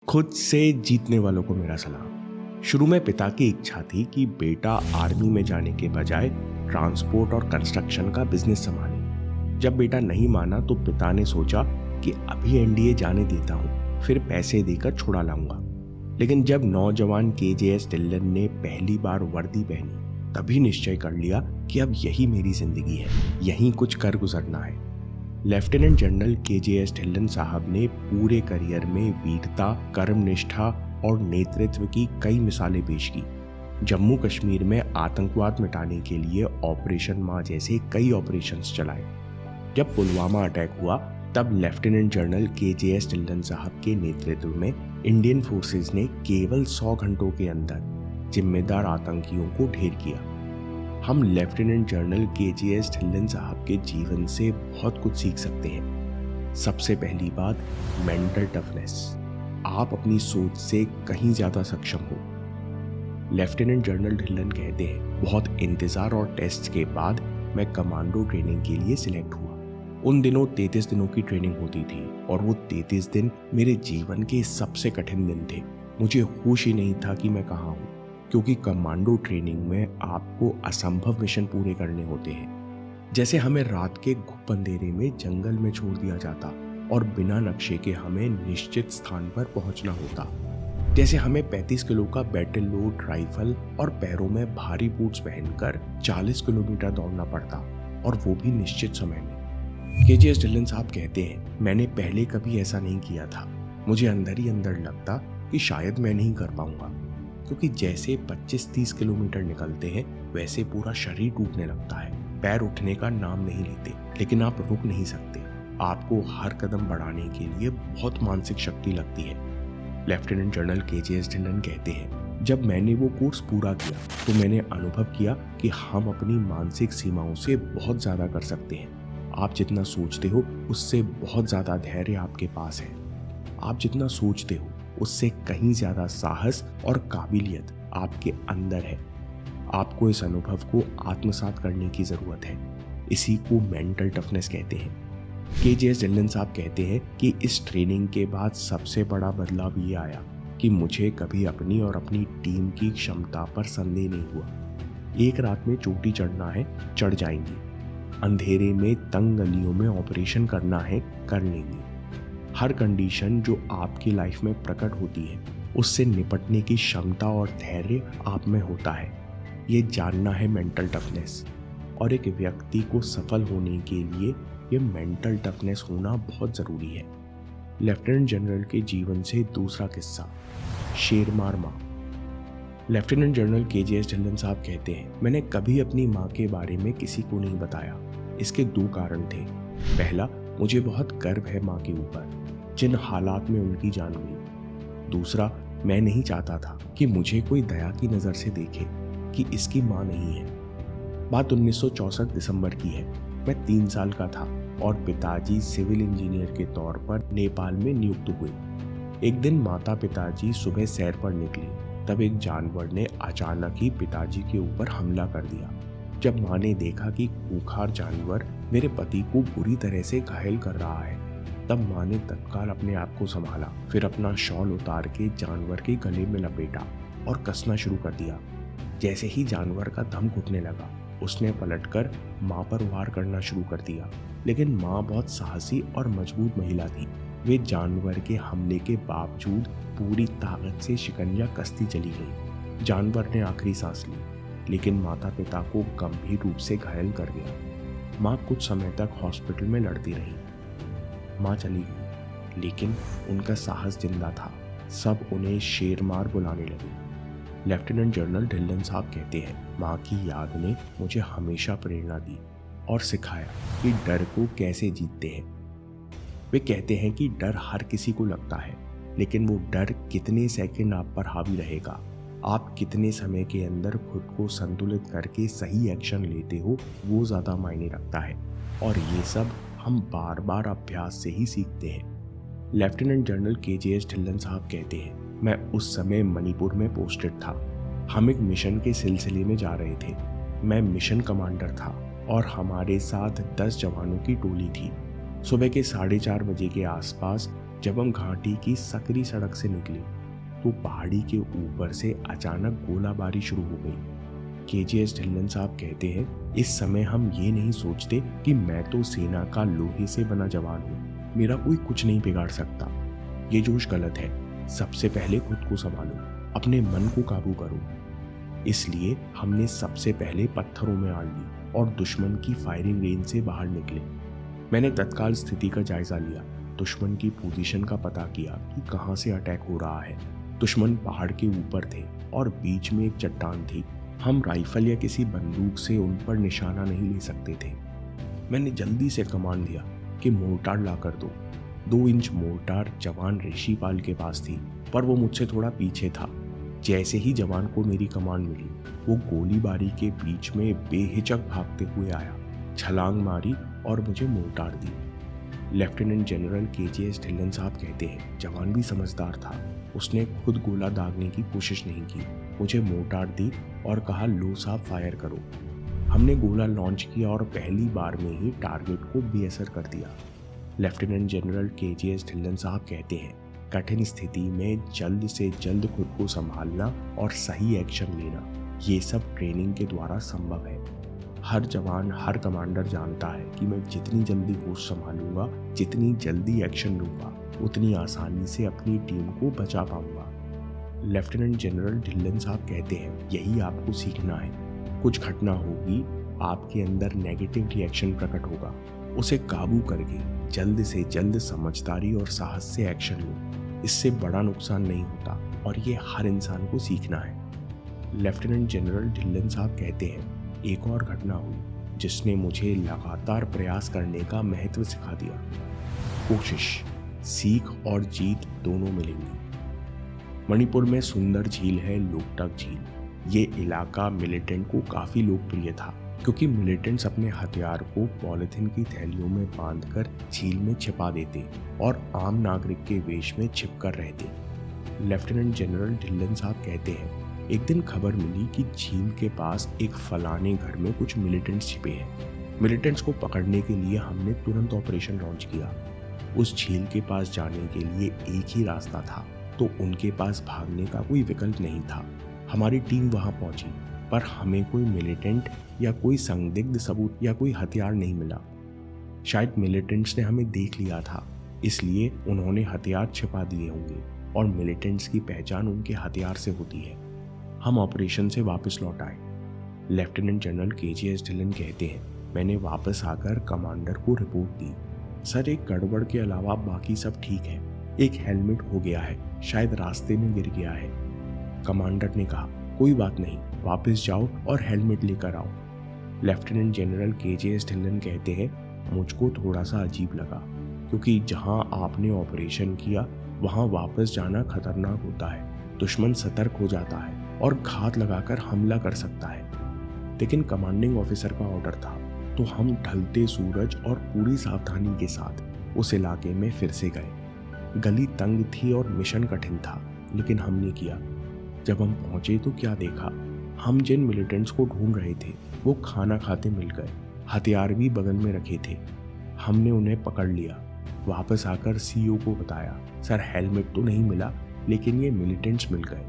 खुद से जीतने वालों को मेरा सलाम। शुरू में पिता की इच्छा थी कि बेटा आर्मी में जाने के बजाय ट्रांसपोर्ट और कंस्ट्रक्शन का बिजनेस संभाले। जब बेटा नहीं माना तो पिता ने सोचा कि अभी एनडीए जाने देता हूँ, फिर पैसे देकर छुड़ा लाऊंगा। लेकिन जब नौजवान केजेएस ढिल्लन ने पहली बार वर्दी पहनी, तभी निश्चय कर लिया कि अब यही मेरी जिंदगी है, यहीं कुछ कर गुजरना है। लेफ्टिनेंट जनरल केजेएस ढिल्लन साहब ने पूरे करियर में वीरता, कर्मनिष्ठा और नेतृत्व की कई मिसालें पेश की। जम्मू कश्मीर में आतंकवाद मिटाने के लिए ऑपरेशन माँ जैसे कई ऑपरेशंस चलाए। जब पुलवामा अटैक हुआ तब लेफ्टिनेंट जनरल केजेएस ढिल्लन साहब के नेतृत्व में इंडियन फोर्सेस ने केवल 100 घंटों के अंदर जिम्मेदार आतंकियों को ढेर किया। हम लेफ्टिनेंट जनरल केजेएस ढिल्लन साहब के जीवन से बहुत कुछ सीख सकते हैं। सबसे पहली बात, मेंटल टफनेस। आप अपनी सोच से कहीं ज्यादा सक्षम हो। लेफ्टिनेंट जनरल ढिल्लन कहते हैं, बहुत इंतजार और टेस्ट के बाद मैं कमांडो ट्रेनिंग के लिए सिलेक्ट हुआ। उन दिनों 33 दिनों की ट्रेनिंग होती थी और वो 33 दिन मेरे जीवन के सबसे कठिन दिन थे। मुझे होश ही नहीं था कि मैं कहाँ हूँ, क्योंकि कमांडो ट्रेनिंग में आपको असंभव मिशन पूरे करने होते हैं। जैसे हमें रात के घुप अंधेरे में जंगल में छोड़ दिया जाता और बिना नक्शे के हमें निश्चित स्थान पर पहुंचना होता। जैसे हमें 35 किलो का बैटल लोड राइफल और पैरों में भारी बूट्स पहनकर 40 किलोमीटर दौड़ना पड़ता, और वो भी निश्चित समय में। केजेएस ढिल्लन साहब कहते हैं, मैंने पहले कभी ऐसा नहीं किया था। मुझे अंदर ही अंदर लगता कि शायद मैं नहीं कर पाऊंगा, क्योंकि जैसे 25-30 किलोमीटर निकलते हैं वैसे पूरा शरीर टूटने लगता है। पैर उठने का नाम नहीं लेते, लेकिन आप रुक नहीं सकते। आपको हर कदम बढ़ाने के लिए बहुत मानसिक शक्ति लगती है। लेफ्टिनेंट जनरल केजेएस ढिल्लन कहते हैं, जब मैंने वो कोर्स पूरा किया तो मैंने अनुभव किया कि हम अपनी मानसिक सीमाओं से बहुत ज्यादा कर सकते हैं। आप जितना सोचते हो उससे बहुत ज्यादा धैर्य आपके पास है। आप जितना सोचते हो उससे कहीं ज्यादा साहस और काबिलियत आपके अंदर है। आपको इस अनुभव को आत्मसात करने की जरूरत है। इसी को मेंटल टफनेस कहते हैं। केजेएस ढिल्लन साहब कहते हैं कि इस ट्रेनिंग के बाद सबसे बड़ा बदलाव ये आया कि मुझे कभी अपनी और अपनी टीम की क्षमता पर संदेह नहीं हुआ। एक रात में चोटी चढ़ना है, चढ़ जाएंगे। अंधेरे में तंग गलियों में ऑपरेशन करना है, कर लेंगे। हर कंडीशन जो आपकी लाइफ में प्रकट होती है उससे निपटने की क्षमता और धैर्य आप में होता है। ये जानना है मेंटल टफनेस, और एक व्यक्ति को सफल होने के लिए ये मेंटल टफनेस होना बहुत ज़रूरी है। लेफ्टिनेंट जनरल के जीवन से दूसरा किस्सा, शेरमार माँ। लेफ्टिनेंट जनरल केजेएस ढिल्लन साहब कहते हैं, मैंने कभी अपनी माँ के बारे में किसी को नहीं बताया। इसके 2 कारण थे। पहला, मुझे बहुत गर्व है माँ के ऊपर, जिन हालात में उनकी जान गई। दूसरा, मैं नहीं चाहता था कि मुझे कोई दया की नज़र से देखे कि इसकी माँ नहीं है। बात 1964 दिसंबर की है। मैं 3 साल का था और पिताजी सिविल इंजीनियर के तौर पर नेपाल में नियुक्त हुए। एक दिन माता पिताजी सुबह सैर पर निकले, तब एक जानवर ने अचानक ही पिताजी के ऊपर हमला कर दिया। जब माँ ने देखा कि खूंखार जानवर मेरे पति को बुरी तरह से घायल कर रहा है, तब माँ ने तत्काल अपने आप को संभाला, फिर अपना शॉल उतार के जानवर के गले में लपेटा और कसना शुरू कर दिया। जैसे ही जानवर का दम घुटने लगा, उसने पलटकर माँ पर वार करना शुरू कर दिया। लेकिन माँ बहुत साहसी और मजबूत महिला थी। वे जानवर के हमले के बावजूद पूरी ताकत से शिकंजा कसती चली गई। जानवर ने आखिरी सांस ली, लेकिन माता पिता को गंभीर रूप से घायल कर गया। माँ कुछ समय तक हॉस्पिटल में लड़ती रही। माँ चली गई, लेकिन उनका साहस जिंदा था। सब उन्हें शेरमार बुलाने लगे। लेफ्टिनेंट जनरल ढिल्लन साहब कहते हैं, माँ की याद ने मुझे हमेशा प्रेरणा दी और सिखाया कि डर को कैसे जीतते हैं। वे कहते हैं कि डर हर किसी को लगता है, लेकिन वो डर कितने सेकंड आप पर हावी रहेगा, आप कितने समय के अंदर खुद को संतुलित करके सही एक्शन लेते हो, वो ज़्यादा मायने रखता है। और ये सब हम बार बार अभ्यास से ही सीखते हैं। लेफ्टिनेंट जनरल केजेएस ढिल्लन साहब कहते हैं, मैं उस समय मणिपुर में पोस्टेड था। हम एक मिशन के सिलसिले में जा रहे थे। मैं मिशन कमांडर था और हमारे साथ 10 जवानों की टोली थी। सुबह के 4:30 बजे के आसपास जब हम घाटी की सकरी सड़क से निकले तो पहाड़ी के ऊपर से अचानक गोलाबारी शुरू हो गई। केजीएस ढिल्लन साहब कहते हैं, इस समय हम ये नहीं सोचते कि मैं तो सेना का लोहे से बना जवान हूँ, मेरा कोई कुछ नहीं बिगाड़ सकता। ये जोश गलत है। सबसे पहले खुद को संभालो, अपने मन को काबू करो। इसलिए हमने सबसे पहले पत्थरों में आड़ ली और दुश्मन की फायरिंग रेंज से बाहर निकले। मैंने तत्काल स्थिति का जायजा लिया, दुश्मन की पोजीशन का पता किया कि कहां से अटैक हो रहा है। दुश्मन पहाड़ के ऊपर थे और बीच में एक चट्टान थी। हम राइफल या किसी बंदूक से उन पर निशाना नहीं ले सकते थे। मैंने जल्दी से कमांड दिया कि मोर्टार ला कर दो। 2 इंच मोर्टार जवान ऋषिपाल के पास थी, पर वो मुझसे थोड़ा पीछे था। जैसे ही जवान को मेरी कमांड मिली, वो गोलीबारी के बीच में बेहिचक भागते हुए आया, छलांग मारी और मुझे मोर्टार दी। लेफ्टिनेंट जनरल केजीएस ढिल्लन साहब कहते हैं, जवान भी समझदार था, उसने खुद गोला दागने की कोशिश नहीं की, मुझे मोर्टार दी और कहा, लो साहब फायर करो। हमने गोला लॉन्च किया और पहली बार में ही टारगेट को बेअसर कर दिया। लेफ्टिनेंट जनरल केजीएस ढिल्लन साहब कहते हैं, कठिन स्थिति में जल्द से जल्द खुद को संभालना और सही एक्शन लेना, ये सब ट्रेनिंग के द्वारा संभव है। हर जवान, हर कमांडर जानता है कि मैं जितनी जल्दी होश संभालूंगा, जितनी जल्दी एक्शन लूंगा, उतनी आसानी से अपनी टीम को बचा पाऊंगा। लेफ्टिनेंट जनरल ढिल्लन साहब कहते हैं, यही आपको सीखना है। कुछ घटना होगी, आपके अंदर नेगेटिव रिएक्शन प्रकट होगा, उसे काबू करके जल्द से जल्द समझदारी और साहस से एक्शन लो। इससे बड़ा नुकसान नहीं होता और ये हर इंसान को सीखना है। लेफ्टिनेंट जनरल ढिल्लन साहब कहते हैं, एक और घटना हुई जिसने मुझे लगातार प्रयास करने का महत्व सिखा दिया। कोशिश, सीख और जीत दोनों मिलेंगी। मणिपुर में सुंदर झील है लोकटक झील। ये इलाका मिलिटेंट को काफी लोकप्रिय था क्योंकि मिलिटेंट्स अपने हथियार को पॉलिथीन की थैलियों में बांधकर झील में छिपा देते और आम नागरिक के वेश में छिपकर रहते। लेफ्टिनेंट जनरल ढिल्लन साहब कहते हैं, एक दिन खबर मिली कि झील के पास एक फलाने घर में कुछ मिलिटेंट्स छिपे हैं। मिलिटेंट्स को पकड़ने के लिए हमने तुरंत ऑपरेशन लॉन्च किया। उस झील के पास जाने के लिए एक ही रास्ता था, तो उनके पास भागने का कोई विकल्प नहीं था। हमारी टीम वहां पहुंची, पर हमें कोई मिलिटेंट या कोई संदिग्ध सबूत या कोई हथियार नहीं मिला। शायद मिलिटेंट्स ने हमें देख लिया था, इसलिए उन्होंने हथियार छिपा दिए होंगे और मिलिटेंट्स की पहचान उनके हथियार से होती है। हम ऑपरेशन से वापस लौट आए। लेफ्टिनेंट जनरल केजीएस ढिल्लन कहते हैं, मैंने वापस आकर कमांडर को रिपोर्ट दी। सर, एक गड़बड़ के अलावा बाकी सब ठीक है। एक हेलमेट हो गया है, शायद रास्ते में गिर गया है। कमांडर ने कहा, कोई बात नहीं, वापस जाओ और हेलमेट लेकर आओ। लेफ्टिनेंट जनरल केजीएस ढिल्लन कहते हैं, मुझको थोड़ा सा अजीब लगा क्योंकि जहां आपने ऑपरेशन किया वहां वापस जाना खतरनाक होता है। दुश्मन सतर्क हो जाता है और घात लगाकर हमला कर सकता है। लेकिन कमांडिंग ऑफिसर का ऑर्डर था, तो हम ढलते सूरज और पूरी सावधानी के साथ उस इलाके में फिर से गए। गली तंग थी और मिशन कठिन था, लेकिन हमने किया। जब हम पहुंचे तो क्या देखा, हम जिन मिलिटेंट्स को ढूंढ रहे थे वो खाना खाते मिल गए, हथियार भी बगल में रखे थे। हमने उन्हें पकड़ लिया। वापस आकर सीईओ को बताया, सर हेलमेट तो नहीं मिला, लेकिन ये मिलिटेंट्स मिल गए।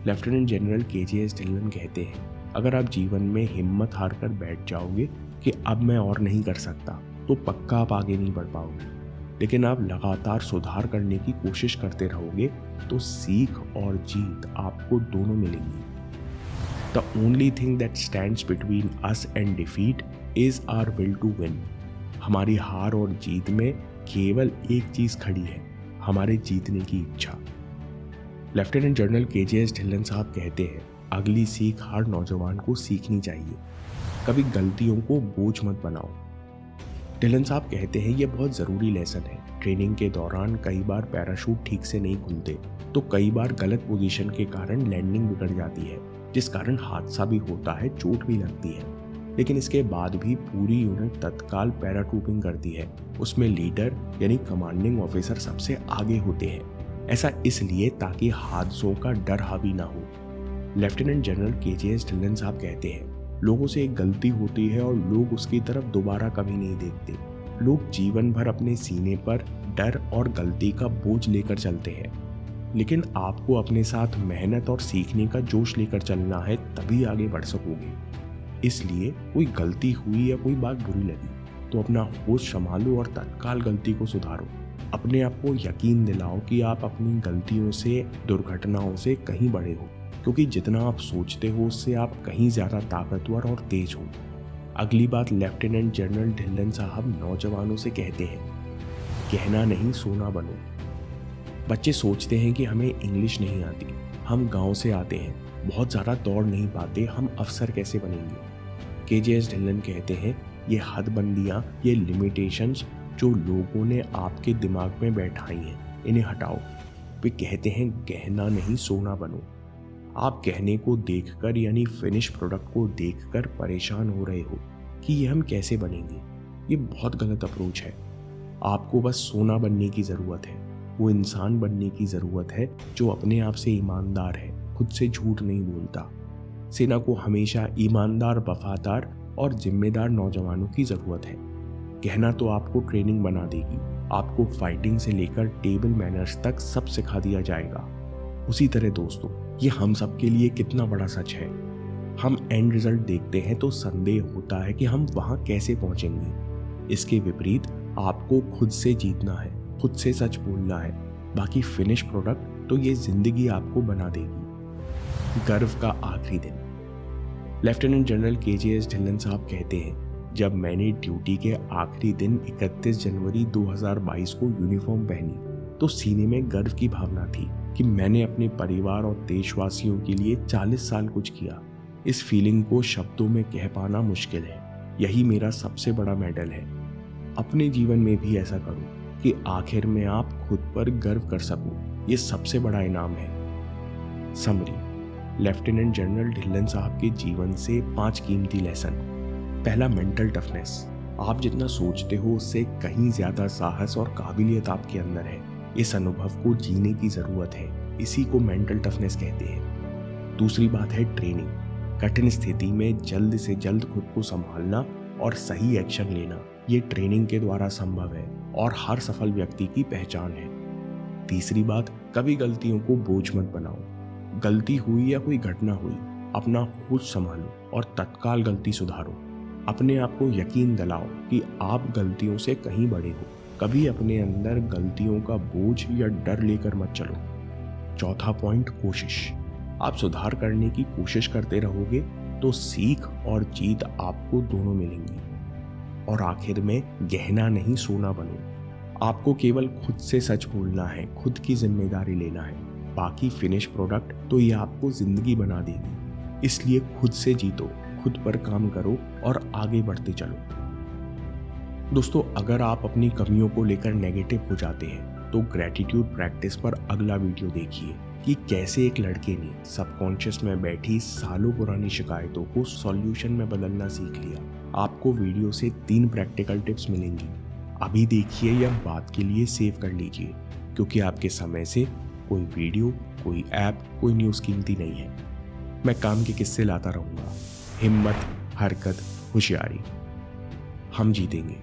लेफ्टिनेंट जनरल केजीएस ढिल्लन कहते हैं, अगर आप जीवन में हिम्मत हार कर बैठ जाओगे कि अब मैं और नहीं कर सकता, तो पक्का आप आगे नहीं बढ़ पाओगे। लेकिन आप लगातार सुधार करने की कोशिश करते रहोगे तो सीख और जीत आपको दोनों मिलेंगी। The only thing that stands between us and defeat is our will to win. हमारी हार और जीत में केवल एक चीज खड़ी है, हमारे जीतने की इच्छा। लेफ्टिनेंट जनरल केजीएस ढिल्लन साहब कहते हैं, अगली सीख हर नौजवान को सीखनी चाहिए, कभी गलतियों को बोझ मत बनाओ। ढिल्लन साहब कहते हैं, यह बहुत ज़रूरी लेसन है। ट्रेनिंग के दौरान कई बार पैराशूट ठीक से नहीं खुलते, तो कई बार गलत पोजीशन के कारण लैंडिंग बिगड़ जाती है, जिस कारण हादसा भी होता है, चोट भी लगती है। लेकिन इसके बाद भी पूरी यूनिट तत्काल पैराट्रूपिंग करती है। उसमें लीडर यानी कमांडिंग ऑफिसर सबसे आगे होते हैं। ऐसा इसलिए ताकि हादसों का डर हावी ना हो। लेफ्टिनेंट जनरल केजीएस ढिल्लन साहब कहते हैं, लोगों से एक गलती होती है और लोग उसकी तरफ दोबारा कभी नहीं देखते। लोग जीवन भर अपने सीने पर डर और गलती का बोझ लेकर चलते हैं। लेकिन आपको अपने साथ मेहनत और सीखने का जोश लेकर चलना है, तभी आगे बढ़ सकोगे। इसलिए कोई गलती हुई या कोई बात बुरी लगी तो अपना होश संभालो और तत्काल गलती को सुधारो। अपने आप को यकीन दिलाओ कि आप अपनी गलतियों से, दुर्घटनाओं से कहीं बड़े हो, क्योंकि जितना आप सोचते हो उससे आप कहीं ज्यादा ताकतवर और तेज हो। अगली बात लेफ्टिनेंट जनरल ढिल्लन साहब नौजवानों से कहते हैं, कहना नहीं सोना बनो। बच्चे सोचते हैं कि हमें इंग्लिश नहीं आती, हम गांव से आते हैं, बहुत ज़्यादा दौड़ नहीं पाते, हम अफसर कैसे बनेंगे। KJS ढिल्लन कहते हैं, ये हदबंदियाँ, ये लिमिटेशंस जो लोगों ने आपके दिमाग में बैठाई हैं, इन्हें हटाओ। वे कहते हैं, गहना नहीं सोना बनो। आप गहने को देखकर यानी फिनिश प्रोडक्ट को देखकर परेशान हो रहे हो कि ये हम कैसे बनेंगे। ये बहुत गलत अप्रोच है। आपको बस सोना बनने की ज़रूरत है, वो इंसान बनने की ज़रूरत है जो अपने आप से ईमानदार है, खुद से झूठ नहीं बोलता। सेना को हमेशा ईमानदार, वफादार और जिम्मेदार नौजवानों की ज़रूरत है। कहना तो आपको ट्रेनिंग बना देगी, आपको फाइटिंग से लेकर टेबल मैनर्स तक सब सिखा दिया जाएगा। उसी तरह दोस्तों, ये हम सब के लिए कितना बड़ा सच है। हम एंड रिजल्ट देखते हैं तो संदेह होता है कि हम वहां कैसे पहुंचेंगे। इसके विपरीत आपको खुद से जीतना है, खुद से सच बोलना है। बाकी फिनिश प्रोडक्ट तो ये जिंदगी आपको बना देगी। गर्व का आखिरी दिन। लेफ्टिनेंट जनरल KJS ढिल्लन साहब कहते हैं, जब मैंने ड्यूटी के आखिरी दिन 31 जनवरी 2022 को यूनिफॉर्म पहनी तो सीने में गर्व की भावना थी कि मैंने अपने परिवार और देशवासियों के लिए 40 साल कुछ किया। इस फीलिंग को शब्दों में कह पाना मुश्किल है। यही मेरा सबसे बड़ा मेडल है। अपने जीवन में भी ऐसा करो कि आखिर में आप खुद पर गर्व कर सको। ये सबसे बड़ा इनाम है। समरी। लेफ्टिनेंट जनरल ढिल्लन साहब के जीवन से 5 कीमती लेसन। पहला, मेंटल टफनेस। आप जितना सोचते हो उससे कहीं ज्यादा साहस और काबिलियत आपके अंदर है। इस अनुभव को जीने की जरूरत है, इसी को मेंटल टफनेस कहते हैं। दूसरी बात है ट्रेनिंग। कठिन स्थिति में जल्द से जल्द खुद को संभालना और सही एक्शन लेना, ये ट्रेनिंग के द्वारा संभव है और हर सफल व्यक्ति की पहचान है। तीसरी बात, कभी गलतियों को बोझ मत बनाओ। गलती हुई या कोई घटना हुई, अपना होश संभालो और तत्काल गलती सुधारो। अपने आप को यकीन दिलाओ कि आप गलतियों से कहीं बड़े हो। कभी अपने अंदर गलतियों का बोझ या डर लेकर मत चलो। चौथा पॉइंट, कोशिश। आप सुधार करने की कोशिश करते रहोगे तो सीख और जीत आपको दोनों मिलेंगी। और आखिर में, गहना नहीं सोना बनो। आपको केवल खुद से सच बोलना है, खुद की जिम्मेदारी लेना है। बाकी फिनिश प्रोडक्ट तो ये आपको जिंदगी बना देगी। इसलिए खुद से जीतो, खुद पर काम करो और आगे बढ़ते चलो। दोस्तों, अगर आप अपनी कमियों को लेकर नेगेटिव हो जाते हैं तो ग्रैटिट्यूड प्रैक्टिस पर अगला वीडियो देखिए कि कैसे एक लड़के ने सबकॉन्शियस में बैठी सालों पुरानी शिकायतों को सॉल्यूशन में बदलना सीख लिया। आपको वीडियो से 3 प्रैक्टिकल टिप्स मिलेंगी। अभी देखिए या बात के लिए सेव कर लीजिए, क्योंकि आपके समय से कोई वीडियो, कोई ऐप, कोई न्यूज़ कीमती नहीं है। मैं काम के किस्से लाता रहूँगा। हिम्मत, हरकत, होशियारी। हम जीतेंगे।